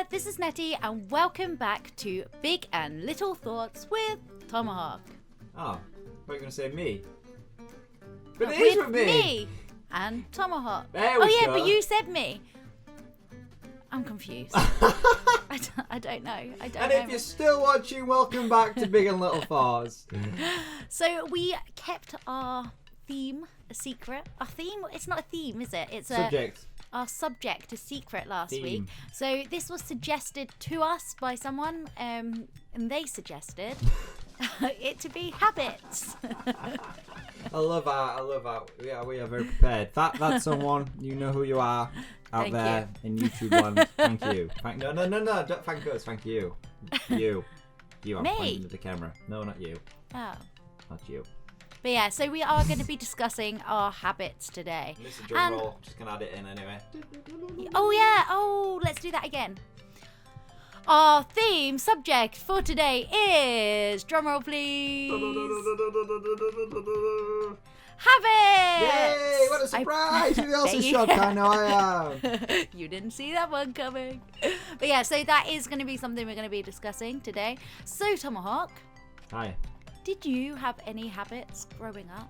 there, this is Netty, and welcome back to Big and Little Thoughts with Tomahawk. Oh, what are you going to say, me? But it is with me! And Tomahawk. There we go. go. But you said me. I'm confused. I don't know. And if you're still watching, welcome back to Big and Little Thoughts. So we kept our theme a secret. Our theme? It's not a theme, is it? It's Subject. Our subject a secret last Theme. week. So this was suggested to us by someone, and they suggested it to be habits. I love that. Yeah, we are very prepared. That's someone, you know who you are out Thank there in YouTube land. Thank you. No, don't thank us. Thank you. You. I'm Me? pointing at the camera. No, not you. Oh. Not you. But yeah, so we are going to be discussing our habits today. This is a drum roll. Just going to add it in anyway. Oh yeah, let's do that again. Our theme subject for today is, drumroll please, habits! Yay, what a surprise! Who else is shocked? I know I am. You didn't see that one coming. But yeah, so that is going to be something we're going to be discussing today. So Tomahawk, Hi. did you have any habits growing up?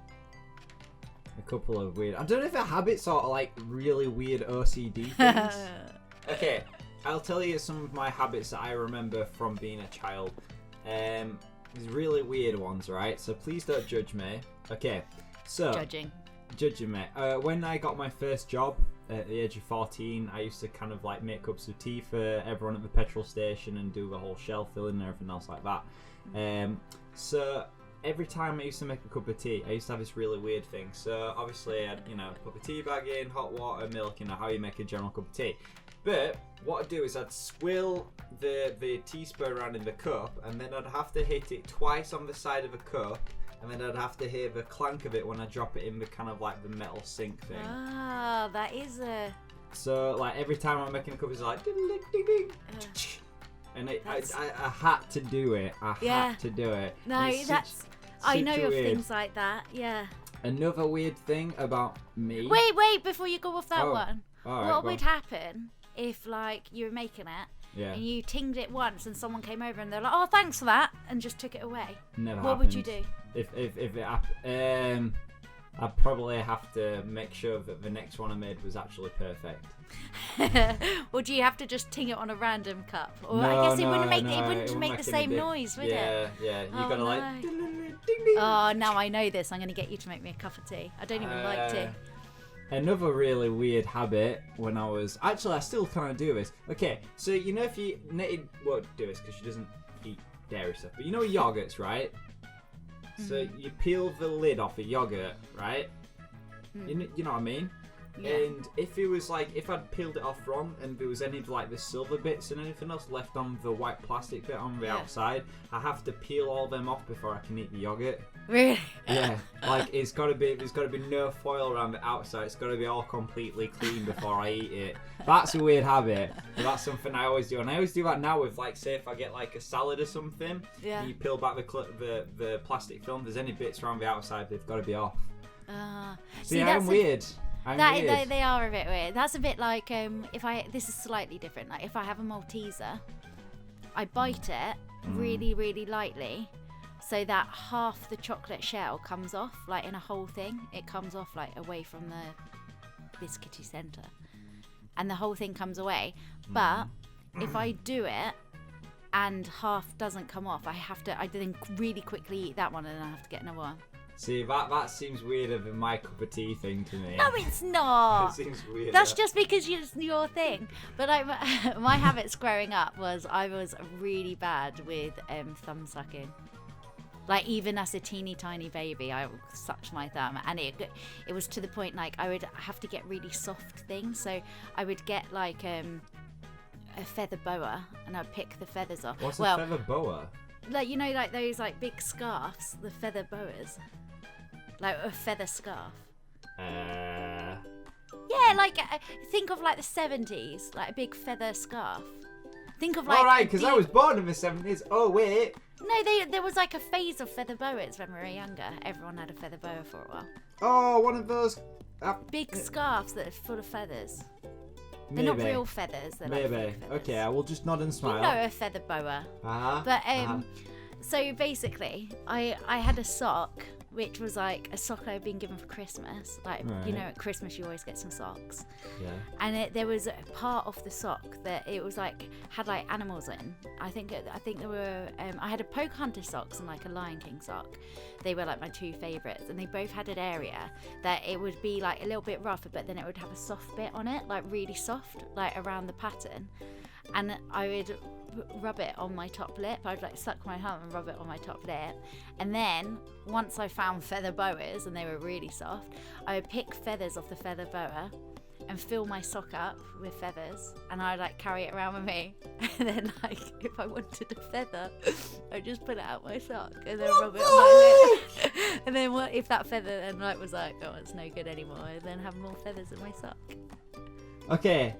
A couple of weird... I don't know if a habits are like really weird OCD things. Okay, I'll tell you some of my habits that I remember from being a child. These really weird ones, right? So please don't judge me. Okay, so... Judging me. When I got my first job at the age of 14, I used to kind of like make cups of tea for everyone at the petrol station and do the whole shelf filling and everything else like that. So every time I used to make a cup of tea, I used to have this really weird thing. So obviously I'd, put the tea bag in, hot water, milk, how you make a general cup of tea. But what I'd do is I'd swill the teaspoon around in the cup, and then I'd have to hit it twice on the side of a cup, and then I'd have to hear the clank of it when I drop it in the kind of like the metal sink thing. Ah, that is a... So like every time I'm making a cup, it's like ding ding ding ding. And I had to do it. I had to do it. No, I know of things like that. Yeah. Another weird thing about me. Wait! Before you go off that one, what would happen if like you were making it and you tinged it once and someone came over and they're like, "Oh, thanks for that," and just took it away? Never. What would you do? If it happened, I'd probably have to make sure that the next one I made was actually perfect. Or do you have to just ting it on a random cup? Or No, I guess it no, wouldn't make the same noise, would it? Yeah. You Oh, gotta no. like ding ding ding. Oh, now I know this. I'm going to get you to make me a cup of tea. I don't even like tea. Another really weird habit when I was... Actually, I still kind of do this. Okay, so if you... Netty won't do this because she doesn't eat dairy stuff. But yogurts, right? Mm-hmm. So you peel the lid off a yogurt, right? Mm. You know what I mean? Yeah. And if it was like... If I'd peeled it off wrong and there was any of like the silver bits and anything else left on the white plastic bit on the outside, I have to peel all them off before I can eat the yogurt. Really? Yeah, like there's got to be no foil around the outside. It's got to be all completely clean before I eat it. That's a weird habit, but that's something I always do, and I always do that now with like, say if I get like a salad or something, and you peel back the plastic film. There's any bits around the outside, they've got to be off. See, I'm weird. They are a bit weird. That's a bit like this is slightly different. Like if I have a Malteser, I bite it really, really lightly, so that half the chocolate shell comes off, like in a whole thing. It comes off like away from the biscuity centre, and the whole thing comes away. But if I do it and half doesn't come off, I then really quickly eat that one, and then I have to get another one. See, that seems weirder than my cup of tea thing to me. No, it's not. It seems weird. That's just because it's your thing. But like, my habits growing up was I was really bad with thumb sucking. Like even as a teeny tiny baby, I sucked my thumb, and it was to the point like I would have to get really soft things. So I would get like a feather boa, and I'd pick the feathers off. What's a feather boa? Like like those like big scarves, the feather boas. Like a feather scarf. Yeah, like think of like the 70s, like a big feather scarf. Think of like. All right, because I was born in the 70s. Oh wait. No, there was like a phase of feather boas when we were younger. Everyone had a feather boa for a while. Oh, one of those big scarves that are full of feathers. They're not real feathers. They're like fake feathers. Okay, I will just nod and smile. You know a feather boa. But so basically, I had a sock, which was like a sock I'd been given for Christmas. Like, you know, at Christmas you always get some socks. Yeah. And there was a part of the sock that it was like had like animals in. I think there were. I had a Pocahontas socks and like a Lion King sock. They were like my two favourites, and they both had an area that it would be like a little bit rough, but then it would have a soft bit on it, like really soft, like around the pattern. And I would rub it on my top lip. I'd like suck my thumb and rub it on my top lip, and then once I found feather boas and they were really soft, I would pick feathers off the feather boa and fill my sock up with feathers, and I'd like carry it around with me. And then like if I wanted a feather, I'd just put it out my sock and then rub it on my lip. And then what if that feather then like was like, oh, it's no good anymore, I'd then have more feathers in my sock. Okay,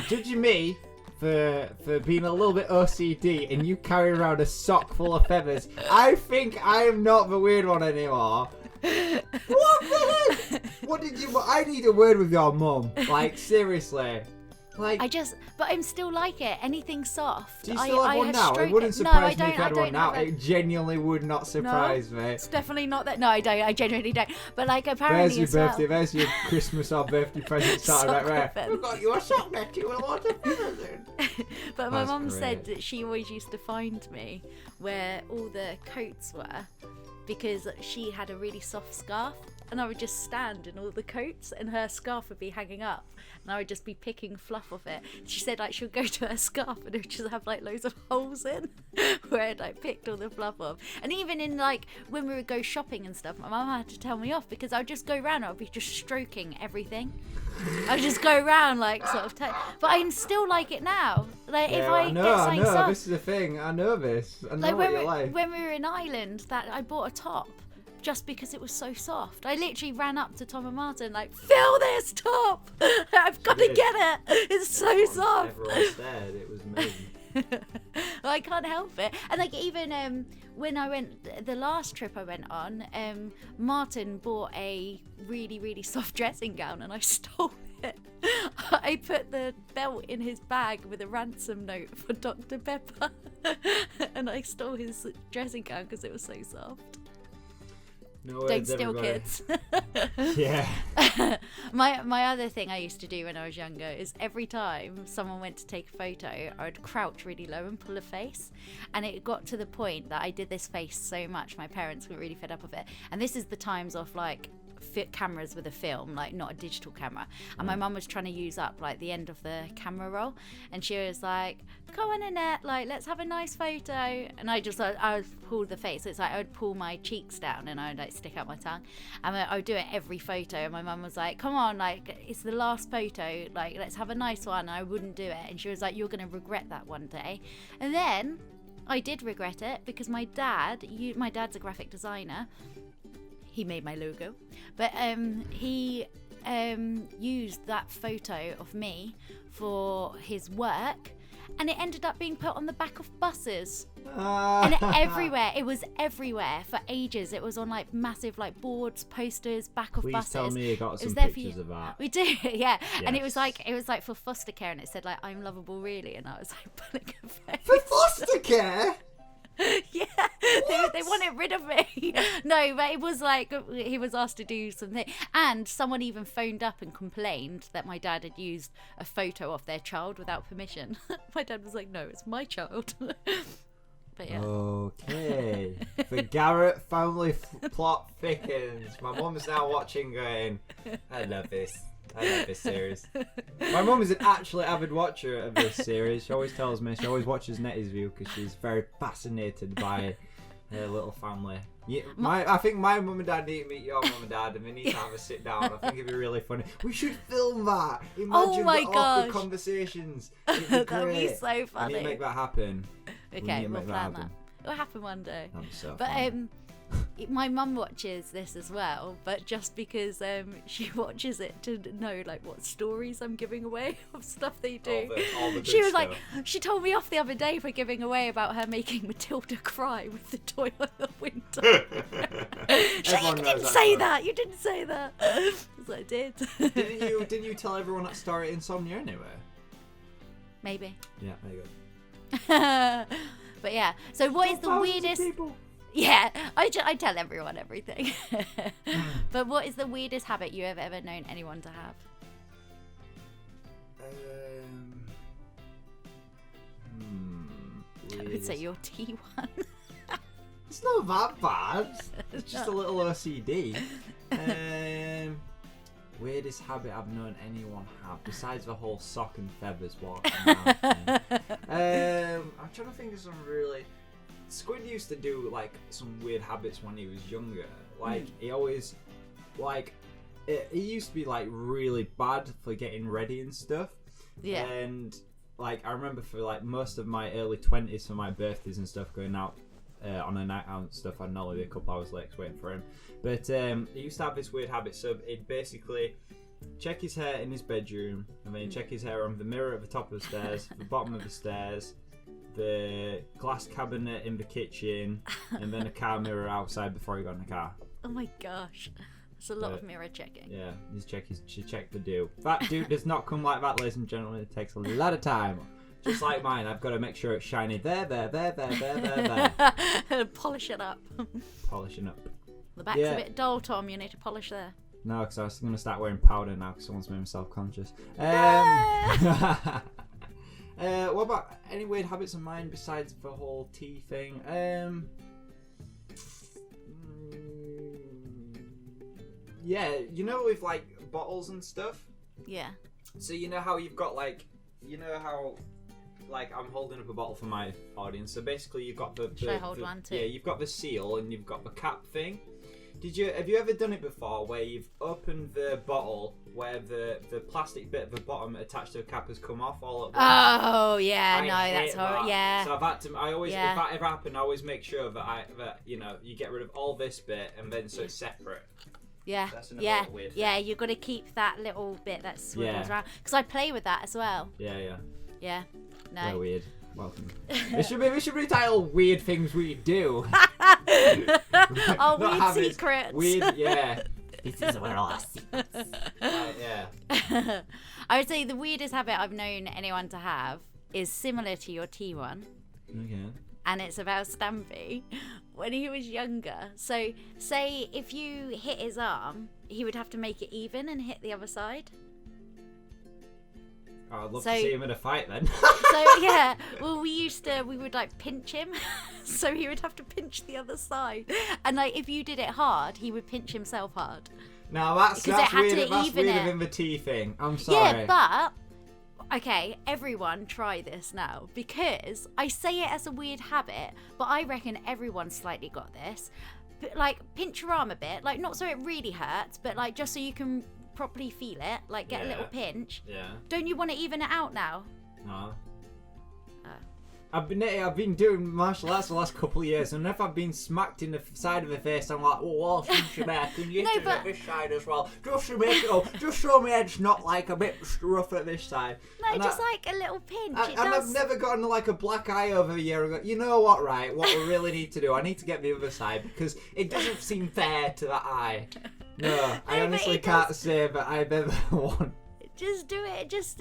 judging me for being a little bit OCD and you carry around a sock full of feathers, I think I am not the weird one anymore. What the heck? What did you? I need a word with your mum. Like seriously. Like but I'm still like it. Anything soft. Do you still have one now? It wouldn't surprise me if you had one now. It genuinely would not surprise me. It's definitely not that. No, I don't. I genuinely don't. But like apparently there's your birthday. There's your Christmas or birthday present started right there. We've got you a sock, Netty, with a lot of feathers in. But my mum said that she always used to find me where all the coats were, because she had a really soft scarf, and I would just stand in all the coats and her scarf would be hanging up and I would just be picking fluff off it. She said like she'll go to her scarf and it would just have like loads of holes in where I'd like picked all the fluff off. And even in like when we would go shopping and stuff, my mum had to tell me off because I would just go around, I would be just stroking everything. I would just go around like sort of but I'm still like it now. Like if I get something soft, this is the thing. I know this. I know what you're like. When we were in Ireland, that I bought a top just because it was so soft. I literally ran up to Tom and Martin like, fill this top! I've got to get it! It's so soft! Everyone stared, it was amazing. I can't help it. And like even when I went, the last trip I went on, Martin bought a really, really soft dressing gown and I stole it. I put the belt in his bag with a ransom note for Dr. Pepper and I stole his dressing gown because it was so soft. No Don't steal kids. Yeah. My other thing I used to do when I was younger is every time someone went to take a photo, I would crouch really low and pull a face. And it got to the point that I did this face so much, my parents were really fed up of it. And this is the times of like cameras with a film, like not a digital camera, and my mum was trying to use up like the end of the camera roll, and she was like, come on Annette, like let's have a nice photo. And I would pull the face, so it's like I would pull my cheeks down and I would like stick out my tongue, and I would do it every photo, and my mum was like, come on, like it's the last photo, like let's have a nice one. And I wouldn't do it, and she was like, you're gonna regret that one day. And then I did regret it because my dad's a graphic designer. He made my logo, but he used that photo of me for his work, and it ended up being put on the back of buses and everywhere. It was everywhere for ages. It was on like massive like boards, posters, back of buses. Please tell me you got some pictures of that. We do, yeah. Yes. And it was like for foster care, and it said like, I'm lovable really, and I was like pulling a face. For foster care? Yeah, they wanted rid of me. No, but it was like he was asked to do something, and someone even phoned up and complained that my dad had used a photo of their child without permission. My dad was like, no, it's my child. But yeah. Okay. The Garrett family plot thickens. My mum's now watching going, I love this series. My mum is an actually avid watcher of this series. She always tells me, she always watches Netty's View because she's very fascinated by her little family. Yeah, I think my mum and dad need to meet your mum and dad, and we need to have a sit down. I think it'd be really funny. We should film that. Imagine the awkward conversations. That'd be so funny. We need to make that happen. Okay, we'll plan that. It'll happen one day. That'd be so but fun. My mum watches this as well, but just because she watches it to know like what stories I'm giving away of stuff they do. All the she was stuff. like, she told me off the other day for giving away about her making Matilda cry with the toy on the window. She's like, you didn't say that. I was like, I did. Didn't you tell everyone that story at Insomnia anyway? Maybe. Yeah, there you go. But yeah, so what is the Thousands of weirdest... people. Yeah, I tell everyone everything. But what is the weirdest habit you have ever known anyone to have? I would say your T1. It's not that bad. It's just a little OCD. Weirdest habit I've known anyone have, besides the whole sock and feathers walking around thing. I'm trying to think of some really... Squid used to do like some weird habits when he was younger. Like he always, like, he used to be like really bad for getting ready and stuff. Yeah. And like I remember for like most of my early 20s for my birthdays and stuff, going out on a night out and stuff, I'd normally be a couple hours late waiting for him. But he used to have this weird habit. So he'd basically check his hair in his bedroom, and then he'd check his hair on the mirror at the top of the stairs, the bottom of the stairs, the glass cabinet in the kitchen, and then a car mirror outside before he got in the car. Oh my gosh. That's a lot of mirror checking. Yeah, she checked the do. That do does not come like that, ladies and gentlemen. It takes a lot of time. Just like mine, I've got to make sure it's shiny there. Polish it up. Polishing up. The back's a bit dull, Tom. You need to polish there. No, because I was going to start wearing powder now because someone's made me self-conscious. What about any weird habits of mine besides the whole tea thing? Yeah, you know, with like bottles and stuff. Yeah. So you know how you've got like, like I'm holding up a bottle for my audience. So basically, you've got the. Should I hold one too? Yeah, you've got the seal and you've got the cap thing. Have you ever done it before where you've opened the bottle where the plastic bit at the bottom attached to the cap has come off all at once? Oh yeah, that's that. horrible. Yeah. So I've had to. I always, if that ever happened, I always make sure that you get rid of all this bit and then so it's separate. Yeah. That's another weird thing. Yeah, you've got to keep that little bit that swivels around. Because I play with that as well. Yeah. Yeah. No. They're weird. Welcome. This should be titled "Weird Things We Do." Oh, weird habits, secrets. Weird, yeah. This is where all our secrets. Yeah. I would say the weirdest habit I've known anyone to have is similar to your T1. Okay. And it's about Stampy when he was younger. So, say if you hit his arm, he would have to make it even and hit the other side. Oh, I'd love to see him in a fight then. So yeah, well we would like pinch him, so he would have to pinch the other side, and like if you did it hard, he would pinch himself hard. Now that's weird. That's weirder than the tea thing. I'm sorry. Yeah, but okay, everyone try this now, because I say it as a weird habit, but I reckon everyone's slightly got this. But like pinch your arm a bit, like not so it really hurts, but like just so you can properly feel it, like get a little pinch. Yeah. Don't you want to even it out now? No. I've been doing martial arts for the last couple of years, and if I've been smacked in the side of the face, I'm like, oh, pinch your back, and you hit it at this side as well, just to make it up, just so my head's not like a bit rough at this side. No, and just like a little pinch. I've never gotten like a black eye over a year ago. You know what, right? What we really need to do, I need to get the other side, because it doesn't seem fair to that eye. No, I honestly can't say that I've ever won. Just do it. Just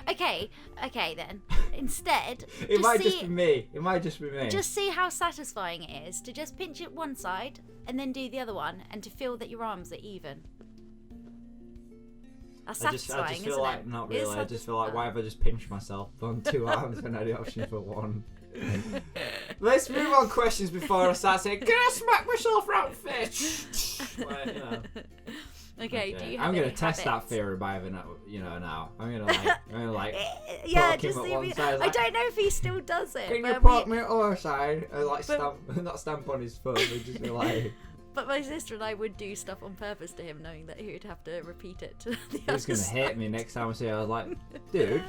okay then. Instead, it might just be me. It might just be me. Just see how satisfying it is to just pinch it one side and then do the other one, and to feel that your arms are even. That's satisfying, I just feel like not really. I just feel like why have I just pinched myself on two arms when I had the option for one? Let's move on questions before I start saying, "Can I smack myself around the face?" Well, you know. Okay, do you have I'm gonna any test habits? that fear of Ivan, now. I'm gonna yeah, poke just him at see one me. side. I don't know if he still does it. Can you poke me at the other side? And not stamp on his foot, but just be like. But my sister and I would do stuff on purpose to him, knowing that he would have to repeat it to the other He's gonna hate me next time I see. I was like, dude.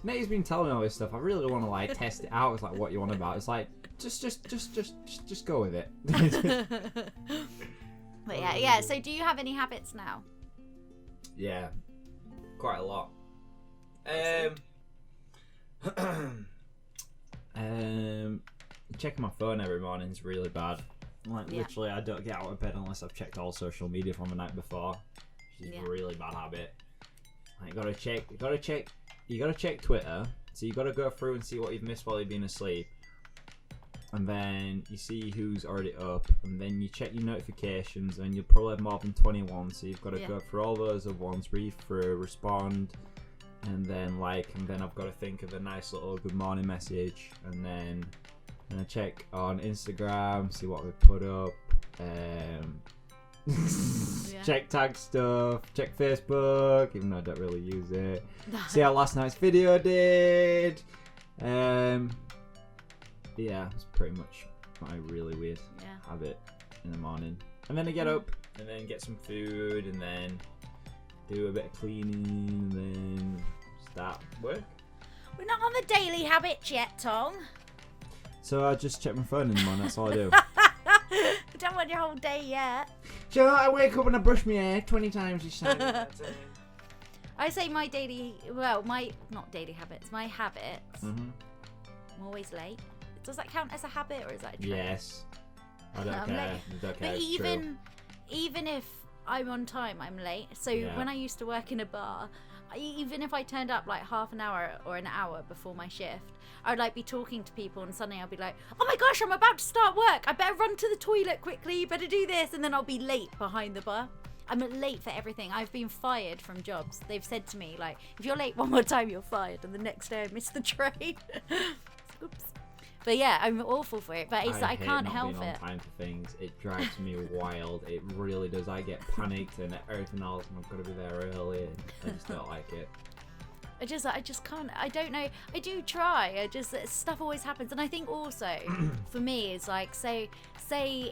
Netty's been telling me all this stuff. I really don't want to like test it out. It's like what you want about. It's like just go with it. But yeah. So do you have any habits now? Yeah, quite a lot. Checking my phone every morning is really bad. Like literally, I don't get out of bed unless I've checked all social media from the night before. Which is a really bad habit. Like, gotta check you got to check Twitter. So you got to go through and see what you've missed while you've been asleep. And then you see who's already up, and then you check your notifications, and you'll probably have more than 21. So you've got to go through all those at once, read through, respond, and then I've got to think of a nice little good morning message, and then check on Instagram, see what we put up, check tag stuff, check Facebook, even though I don't really use it. See how last night's video did. Yeah, it's pretty much my really weird habit in the morning. And then I get up and then get some food and then do a bit of cleaning and then start work. We're not on the daily habits yet, Tom. So I just check my phone in the morning, that's all I do. I don't want your whole day yet. So I wake up and I brush my hair 20 times each time. I say my not daily habits, my habits. I'm always late. Does that count as a habit or is that a trait? Yes. I don't care. But even if I'm on time, I'm late. So when I used to work in a bar, even if I turned up like half an hour or an hour before my shift, I would be talking to people and suddenly I'll be like, oh my gosh, I'm about to start work. I better run to the toilet quickly. Better do this. And then I'll be late behind the bar. I'm late for everything. I've been fired from jobs. They've said to me, if you're late one more time, you're fired. And the next day I missed the train. Oops. But yeah, I'm awful for it. But I can't help it. I hate not being on time for things. It drives me wild. It really does. I get panicked and everything else, and I've got to be there early. And I just don't like it. I just can't. I don't know. I do try. Stuff always happens, and I think also for me it's say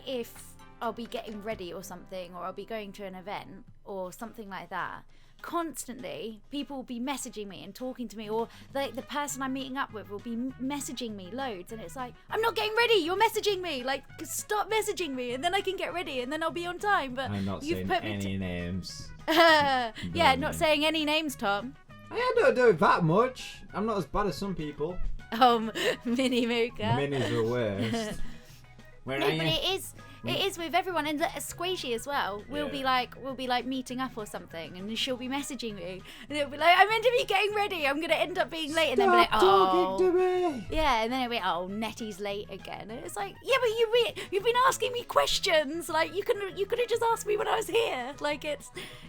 if I'll be getting ready or something, or I'll be going to an event or something like that. Constantly people will be messaging me and talking to me, or the person I'm meeting up with will be messaging me loads, and it's like, I'm not getting ready, you're messaging me, stop messaging me and then I can get ready and then I'll be on time. But I'm not saying any names. Not saying any names, Tom. I don't do it that much. I'm not as bad as some people. Mini Mooka. Minis are worst. But it is with everyone, and Squishy as well. We'll be meeting up or something, and she'll be messaging me, and it'll be like, I'm meant to be getting ready. I'm gonna end up being late, and then be like, talking to me. Yeah, and then it'll be, oh, Netty's late again. And it's like, yeah, but you've been asking me questions. You could have just asked me when I was here.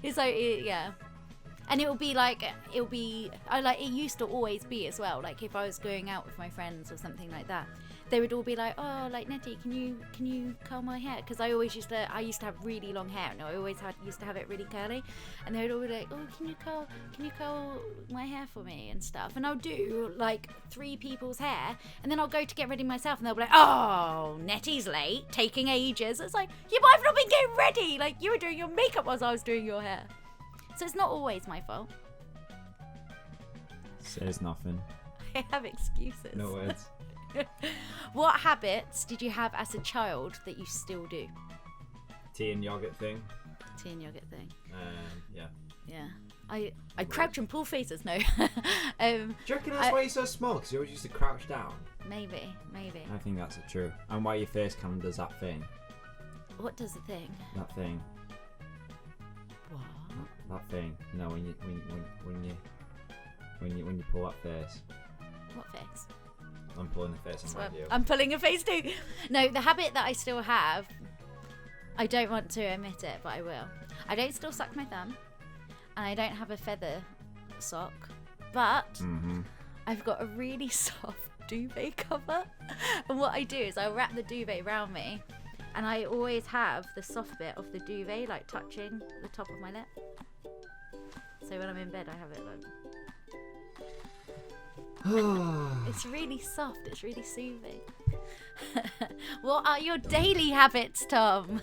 Yeah. And it used to always be as well. If I was going out with my friends or something like that, they would all be like, oh, Netty, can you curl my hair? Because I used to have really long hair, and I always used to have it really curly, and they would all be like, oh, can you curl my hair for me and stuff? And I'll do 3 people's hair, and then I'll go to get ready myself, and they'll be like, oh, Netty's late, taking ages. It's like, yeah, but I've not been getting ready. You were doing your makeup whilst I was doing your hair. So it's not always my fault. Says nothing. I have excuses. No words. What habits did you have as a child that you still do? Tea and yogurt thing. Yeah. Yeah. I crouch and pull faces. No. Do you reckon that's why you're so small? Because you always used to crouch down. Maybe. I think that's true. And why your face kind of does that thing. What does the thing? That thing. What? That thing. No, when you pull that face. What face? I'm pulling a face on my view. I'm pulling a face too. No, the habit that I still have, I don't want to admit it, but I will. I don't still suck my thumb, and I don't have a feather sock, but I've got a really soft duvet cover. And what I do is I wrap the duvet around me, and I always have the soft bit of the duvet touching the top of my lip. So when I'm in bed, I have it it's really soft, it's really soothing. What are your daily habits, Tom?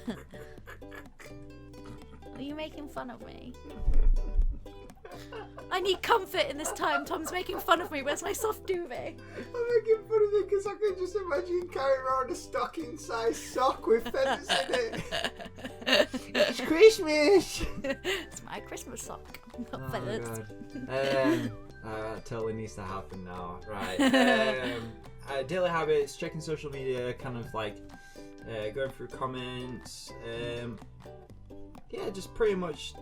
Are you making fun of me? I need comfort in this time. Tom's making fun of me. Where's my soft duvet? I'm making fun of it because I can just imagine carrying around a stocking-sized sock with feathers in it. It's Christmas! It's my Christmas sock, not feathers. That totally needs to happen now. Right. Daily habits, checking social media, kind of going through comments. Yeah, just pretty much.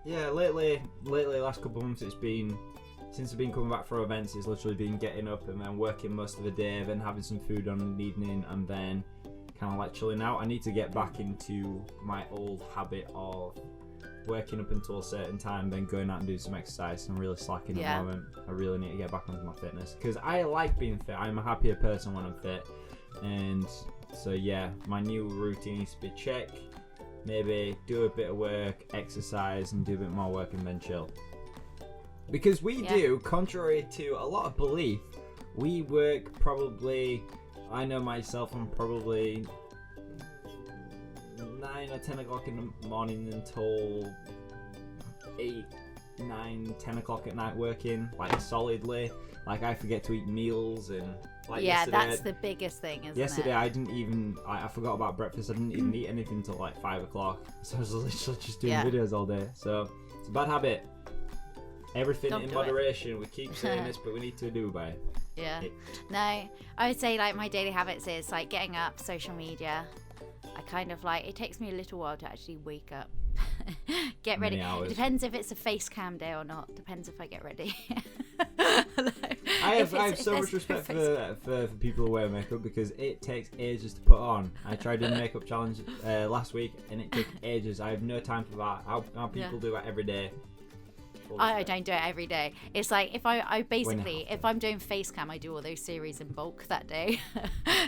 Yeah, lately, last couple of months, it's been since I've been coming back from events, it's literally been getting up and then working most of the day, then having some food on in the evening, and then kind of like chilling out. I need to get back into my old habit of working up until a certain time, then going out and doing some exercise. I'm really slacking at the moment. I really need to get back onto my fitness because I like being fit. I'm a happier person when I'm fit, and so yeah, my new routine needs to be check, maybe do a bit of work, exercise, and do a bit more work and then chill. Because we do, contrary to a lot of belief, we work probably, I know myself, I'm probably 9 or 10 o'clock in the morning until 8, 9, 10 o'clock at night working, like solidly. Like I forget to eat meals and like that's the biggest thing, isn't yesterday it? I didn't even, I forgot about breakfast. I didn't even eat anything until like 5 o'clock. So I was literally just doing videos all day. So it's a bad habit. Everything in moderation. We keep saying this, but we need to do by it. Yeah. No, I would say like my daily habits is like getting up, social media. I kind of like, it takes me a little while to actually wake up. Get ready. It depends if it's a face cam day or not. Depends if I get ready. I have so much respect for people who wear makeup because it takes ages to put on. I tried doing a makeup challenge last week and it took ages. I have no time for that. How people do that every day. I don't do it every day. It's like if I basically, if I'm doing face cam, I do all those series in bulk that day.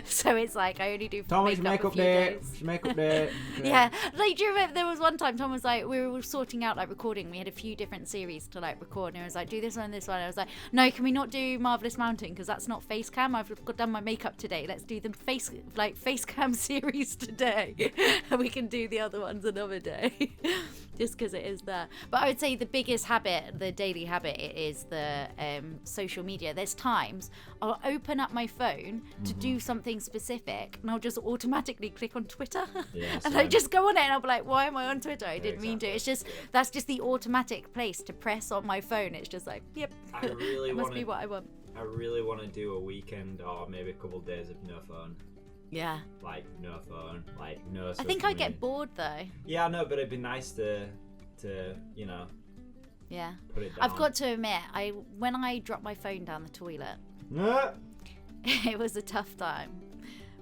So it's like I only do makeup day. Makeup day. Yeah. Like, do you remember there was one time Tom was like, we were sorting out like recording. We had a few different series to like record, and I was like, do this one and this one. And I was like, no, can we not do Marvelous Mountain because that's not face cam. I've done my makeup today. Let's do the face cam series today, and we can do the other ones another day. Just because it is there. But I would say the biggest habit, the daily habit, is the social media. There's times I'll open up my phone to do something specific and I'll just automatically click on Twitter. And I just go on it and I'll be like, why am I on Twitter? I didn't mean to. It's just, that's just the automatic place to press on my phone. It's just like, yep, it must be what I want. I really want to do a weekend or maybe a couple of days of no phone. Yeah. Like no phone, like no. I think I get bored though. Yeah, I know, but it'd be nice to you know. Yeah. Put it down. I've got to admit, when I dropped my phone down the toilet, it was a tough time,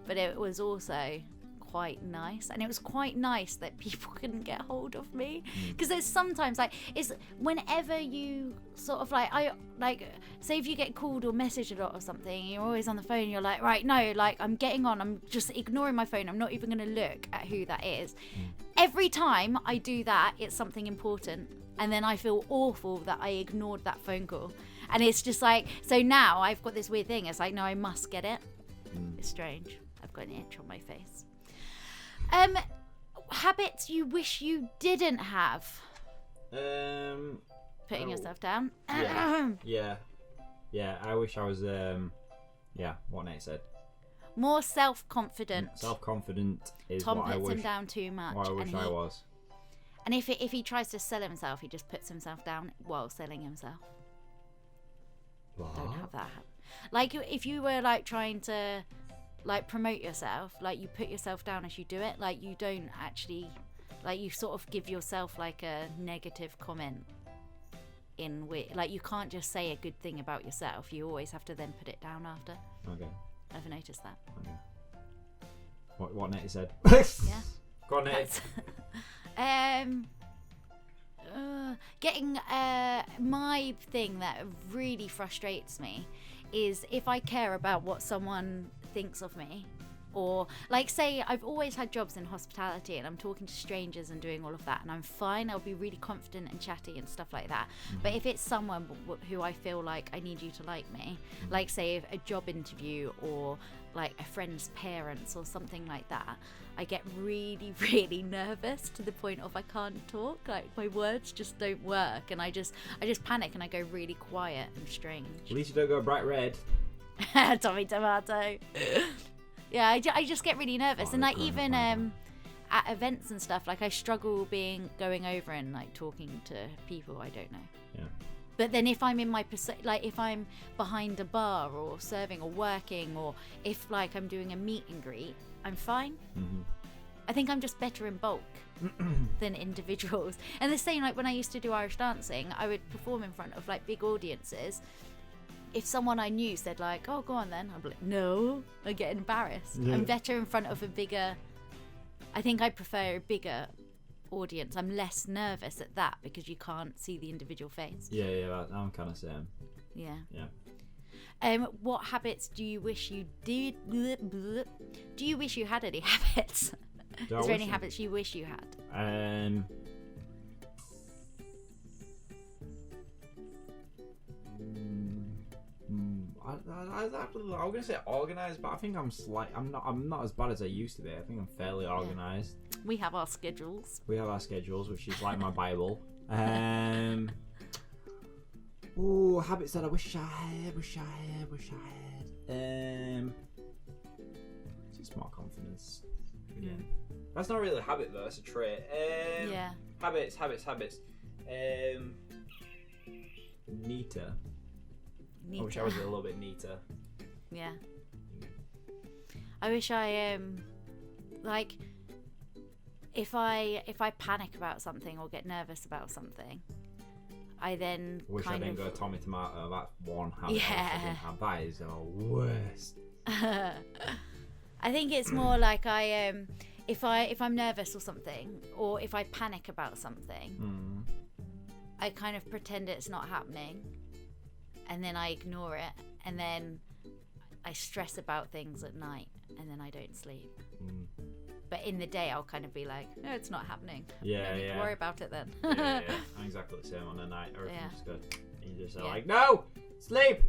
but it was also quite nice, and it was quite nice that people couldn't get hold of me because there's sometimes like it's whenever you sort of like say if you get called or messaged a lot or something, you're always on the phone, you're like, right, no, like I'm getting on, I'm just ignoring my phone, I'm not even going to look at who that is. Every time I do that, it's something important, and then I feel awful that I ignored that phone call, and it's just like, so now I've got this weird thing, it's like, no, I must get it. It's strange. I've got an itch on my face. Habits you wish you didn't have. Putting yourself down. Yeah. I wish I was. What Nate said. More self-confident. Self-confident is Tom what I wish. puts him down too much. What I wish I was. And if he tries to sell himself, he just puts himself down while selling himself. What? Don't have that. Like if you were like trying to like promote yourself, like you put yourself down as you do it, like you don't actually, like you sort of give yourself like a negative comment in which, like you can't just say a good thing about yourself, you always have to then put it down after. Okay. I've noticed that. Okay. What Netty said. Yeah. Go on, Netty. Getting my thing that really frustrates me is if I care about what someone thinks of me, or like say I've always had jobs in hospitality and I'm talking to strangers and doing all of that and I'm fine, I'll be really confident and chatty and stuff like that. But if it's someone who I feel like I need you to like me, like say a job interview or like a friend's parents or something like that, I get really, really nervous to the point of I can't talk. Like my words just don't work, and I just panic and I go really quiet and strange. At least you don't go bright red. Tommy Tomato. Yeah, I just get really nervous, and like even at events and stuff, like I struggle going over and like talking to people I don't know. Yeah. But then if I'm in my like if I'm behind a bar or serving or working, or if like I'm doing a meet and greet, I'm fine. I think I'm just better in bulk than individuals. And the same, like when I used to do Irish dancing, I would perform in front of like big audiences. If someone I knew said like, oh, go on then, I'd be like, no, I get embarrassed. I'm better in front of a bigger, I think I prefer a bigger audience. I'm less nervous at that because you can't see the individual face. Yeah, I'm kind of same. Yeah. Yeah. What habits do you wish you did? Do you wish you had any habits? Is there any habits you wish you had? I'm gonna say organised, but I think I'm not as bad as I used to be. I think I'm fairly organised. We have our schedules. Which is like my Bible. Habits that I wish I had. Just more confidence. Again. That's not really a habit though, it's a trait. Habits. Neater. I wish I was a little bit neater. Yeah. I wish I like if I panic about something or get nervous about something, I then I didn't go Tommy Tomato. That's one habit I didn't have. That is the worst. I think it's more like if I'm nervous or something, or if I panic about something, I kind of pretend it's not happening, and then I ignore it, and then I stress about things at night, and then I don't sleep. But in the day, I'll kind of be like, no, it's not happening. Yeah, don't need to worry about it then. yeah. I'm exactly the same on the night. Everything's just good. And you just are like, no, sleep.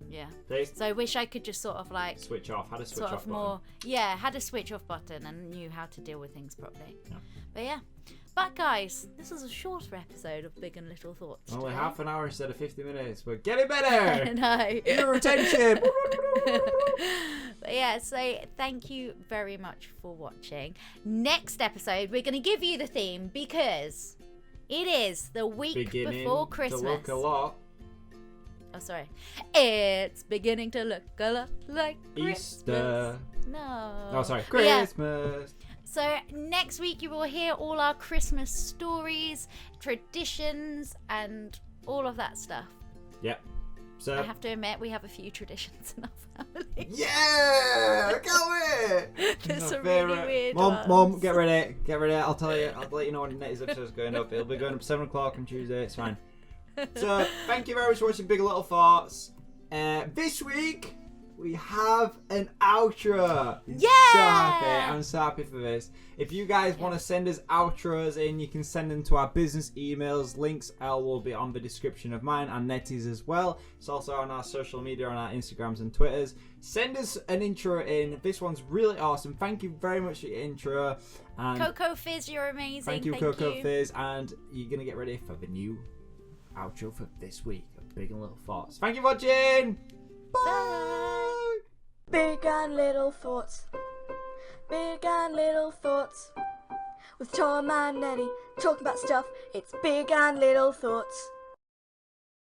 Yeah. Please. So I wish I could just sort of like switch off. Had a switch sort off of more. Yeah, had a switch off button and knew how to deal with things properly. Yeah. But yeah. But guys, this was a shorter episode of Big and Little Thoughts. Only today. half an hour instead of 50 minutes. We're getting better. I know. Your retention. But yeah, so thank you very much for watching. Next episode, we're going to give you the theme because it is the week before Christmas. To look a lot. Oh, sorry. It's beginning to look a lot like Easter. Christmas. No. Oh, sorry. Christmas. Yeah. So next week you will hear all our Christmas stories, traditions, and all of that stuff. Yep. So I have to admit, we have a few traditions in our family. Yeah! I can't wait! There's some really weird Mom, ones. get ready. I'll tell you. I'll let you know when Netty's episode's going up. It'll be going up 7 o'clock on Tuesday. It's fine. So, thank you very much for watching Big Little Thoughts. This week, we have an outro. Yeah! I'm so happy for this. If you guys want to send us outros in, you can send them to our business emails. Links will be on the description of mine and Netty's as well. It's also on our social media, on our Instagrams and Twitters. Send us an intro in. This one's really awesome. Thank you very much for your intro. And Coco Fizz, you're amazing. Thank you, Coco Fizz. And you're going to get ready for the new outro for this week of Big and Little Thoughts. Thank you for watching. Bye. Big and Little Thoughts. Big and Little Thoughts. With Tom and Netty talking about stuff. It's Big and Little Thoughts.